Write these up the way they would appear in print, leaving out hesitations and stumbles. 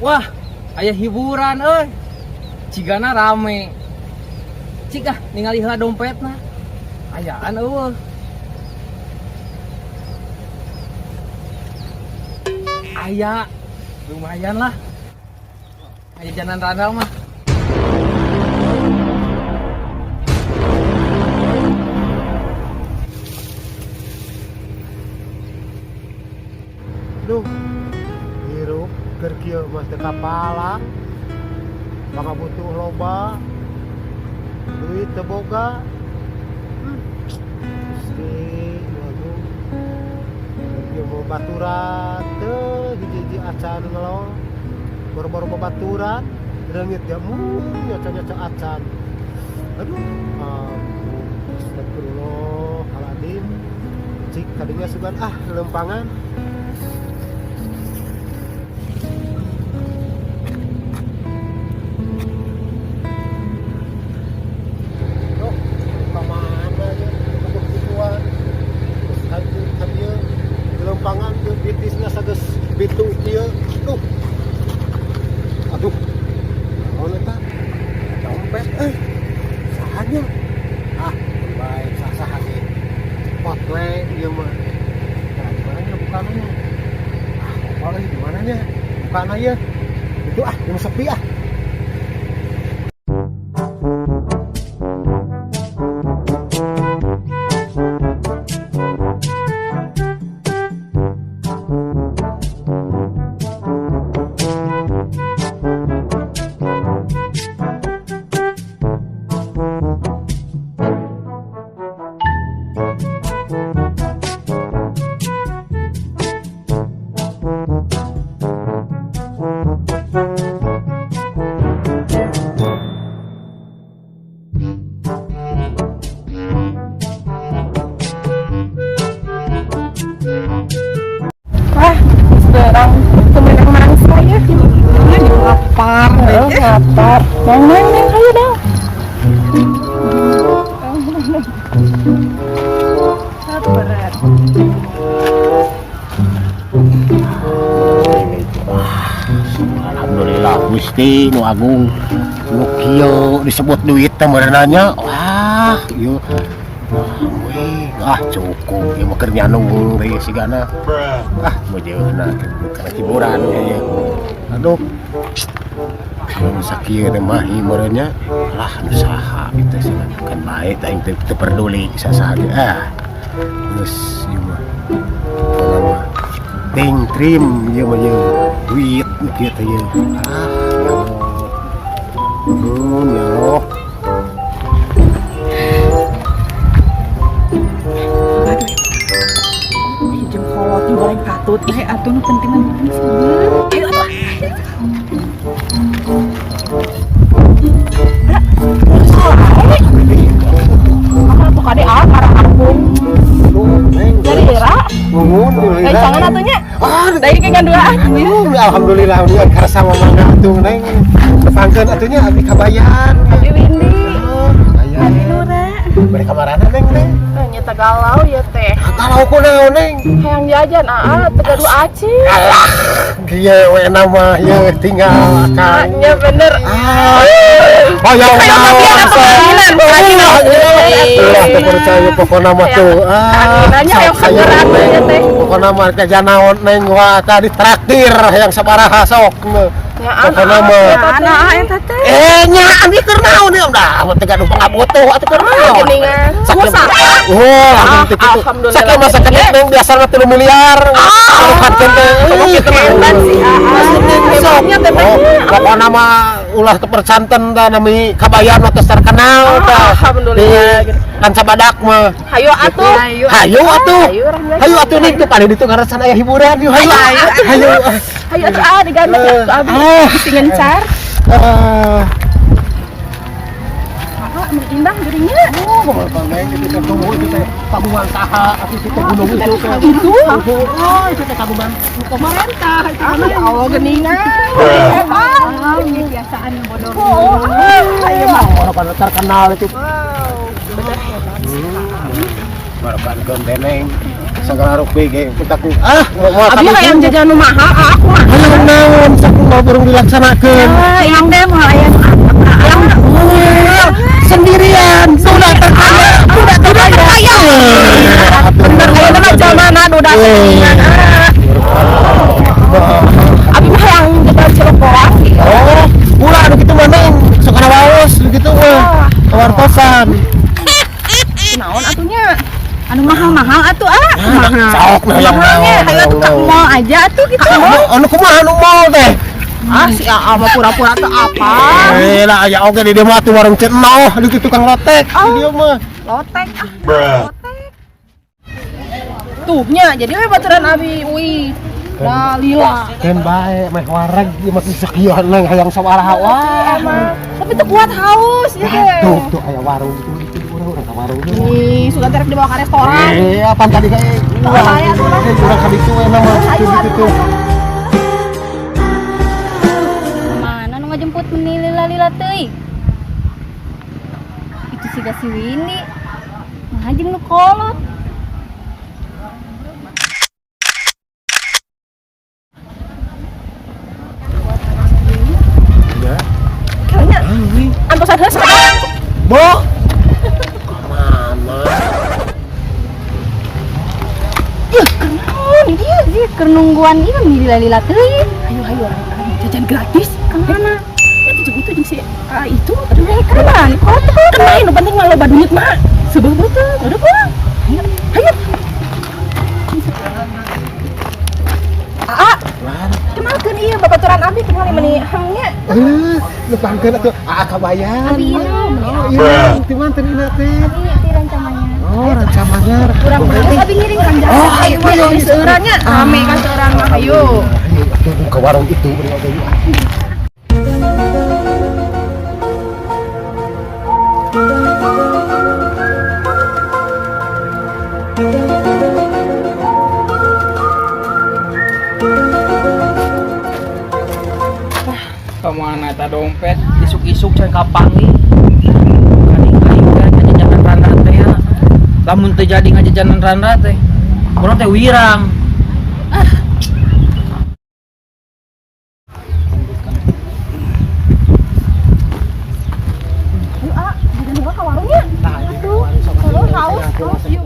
Wah, aya hiburan cigana rame. Cik ningali heula dompetna. Ayaan eueuh. Aya, lumayan lah. Aya jalan randal mah. Duh, hirup keur kieu mah teu kapala. Maka butuh loba. Duit teu boga. Gusti, waduh. Kieu mau baturan teu hiji-hiji acan ngelol. Baru-baru babaturan, reungit dia nyoca-nyoca acan. Aduh, astagfirullahaladzim. Cik kadinya sugan lempangan. Lempangan ke bitisnya sages bitu kieu. Aduh. Naon eta? Dompet sahanya. Baik sah-sah ge. Pot we ieu mah. Nah, gimana nya bukannya? Boleh gimana nya? Bukan aya. Itu yang sepi Sekarang temenang mangsa ya. Lapar. Neng, ayo dong. Berat. Alhamdulillah Gusti nu agung. Nu kieu disebut duit teh merenanya. Wah, ieu. Cukup ya meukeun nyanung deui sigana. Mojeuna kana hiburan kayaknya. Aduh. Kalau sakieu teh mah hiburannya lah nu saha kitu sih kan bae teh teu peduli sasaha ge. Geus ieu mah. Pokona ting trim ieu mah ieu duit kieu teh ieu. Ya Allah. Goreng katut, atuh nu pentingan bisnis. Ayo atuh. Apa kade karang kampung. Dari daerah. Nuhun. Jangan atunya. Dari keganduaan. Alhamdulillah dia karasa mamangga atuh neng. Tepangkeun atunya abdi kabayan. Abdi Windy. Abdi Nura. Bari kamarana neng neng. Nyata galau ya teh. Galau kunaon neng? Hayang jajan tegaduh aci. Alah, kieu we nama ieu tinggal akan. Nya bener. Hoyong naon. Lah teu percaya pokona mah tuh. Nanya yang segeran ya teh. Pokona mah kaja naon neng wah tadi traktir yang sabaraha sok. Pokona mah. Anak eta teh. Nya abdi keur naon ieu dah teu gaduh pangabotoh atuh keur naon. Geningan. Langsung kitu. Sakieu mah sakedek neng biasana 3 miliar. Hakeun teh. Hebat sih. Hebatnya teh. Pokona mah ulah kepercanten tah nami kabayan mah terkenal tah. Alhamdulillah. Kan sabadak mah. Hayu atuh. Hayu atuh ning teh paling ditu ngarasan aya hiburan yuk hayu. Hayu atuh digandeng atuh abi bisi ngencar. Indah jadinya. Pemain itu kan tunggu itu teh tabungan saha atuh itu gunung itu teh. Itu. Itu teh tabungan Pemerintah itu namanya Allah geningan. Ini biasaan bodoh. Ayo mah orang terkenal itu. Bener hebat. Barakan genteneng segala rupi ge putaku Abi hayang jajan nu mahal aku mah. hayang naon saku mau burung dilaksanakeun Yang deh mau hayang yang sendirian sudah terkaya bener aya mah zamana duda sendirian. Abi mah hayang jajan cilokoan. oh ulah anu kitu mah neng sok kana waos gitu mah kawartosan Naon atunya? Anu mahal-mahal atuh sok hayang naon Hayu atuh ka mall aja atuh gitu. anu kumaha anu mall teh Si Aa mah pura-pura teh apa? lah aya oge di dieu mah atuh warung cenah di kitu tukang lotek di dieu mah Lotek lotek. Tuhnya jadi we baturan Abi ui. Lila. kan bae meh wareg ieu mah sakieu neng hayang sabaraha wae Emang tapi tuh kuat haus ya teh. tuh aya warung gitu urang ka warung Nih, suka terek dibawa ke restoran. apa tadi kayak Bahaya tuh lah. urang ka ditu enak mah gitu Mana nu ngajemput meni lila-lila teuing? Itu siga si Windy. Nah jeung nu kolot. ya Kayaknya antosan heus sekarang. bo mana Oh, dia keur nungguan ieu meni lila-lila teuing. Ayo jajan gratis. Kemana? Itu jeung si itu aduh kan. Kemain nu penting mah loba duit mah. Seubeuh beuteung, udah pulang. Ayo. Kenalkeun ieu babaturan Abi kenal meni hangnya. lepangkeun atuh kabayang Abi ieu. oh iya itu mah teh dina teh Ini ti rancamannya. oh rancamanyar Kurang berarti Abi ngiring kan jasa. Oh, ayo mah di seueurannya rame kan seueuran mah ayo. ayo ke warung itu beri oge yuk Kemana ta dompet isuk-isuk can kapangi aing kan ngajajanan randa teh ya lamun teu jadi ngajajanan randa teh urang teh wirang Ayo jajan gua ka warungnya. Aduh, haus yuk.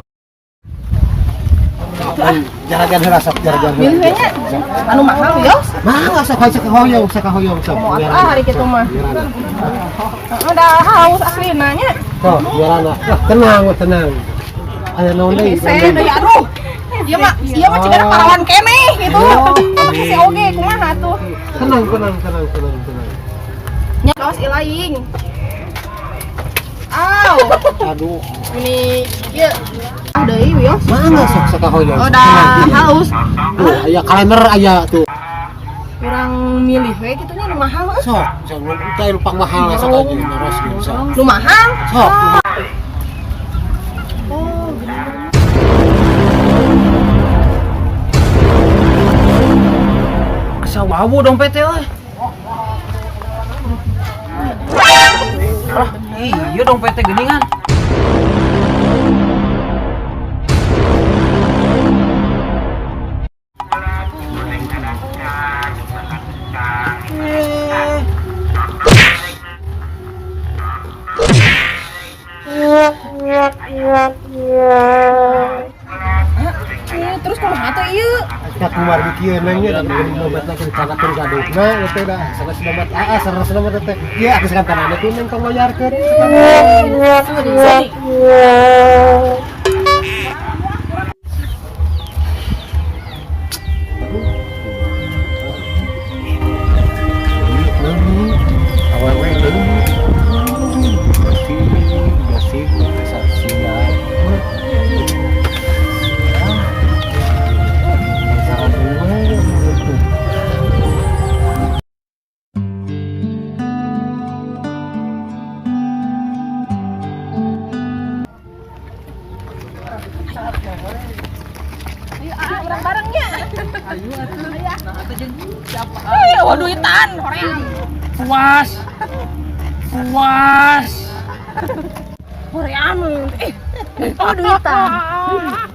jalan-jalan rasap jalan-jalan Milihnya anu mahal yos. mah sakahoyong sok Mau atuh hari kitu mah. Udah haus aslina nya. tuh jalan tenang aya naon deui Saya deui aduh. Ieu mah cidara parawan keneh gitu. Si oge kumaha tuh? tenang Nya kaos ilaing. Aw, aduh ini ieu deui yos. mana sok sakahoyong Udah haus. tuh aya kalender aya tuh Kurang milih we kitu nya nu mahal. sok teh lupa mahal sok aja terus bisa Nu mahal? sok asa wawu dompet teh euy iya dompet teh geuningan Terus kumaha teh ieu? kita keluar di kieu nang nya da beli dompet lagi kana tur gadukna eta dah sanes dompet sanes dompet teh ieu atuh sakantanana teh nang tong bayarkeun awewe deui bersih siap Urang barengnya. Ayo atuh. Duitan, hoream. puas Hoream. Duitan.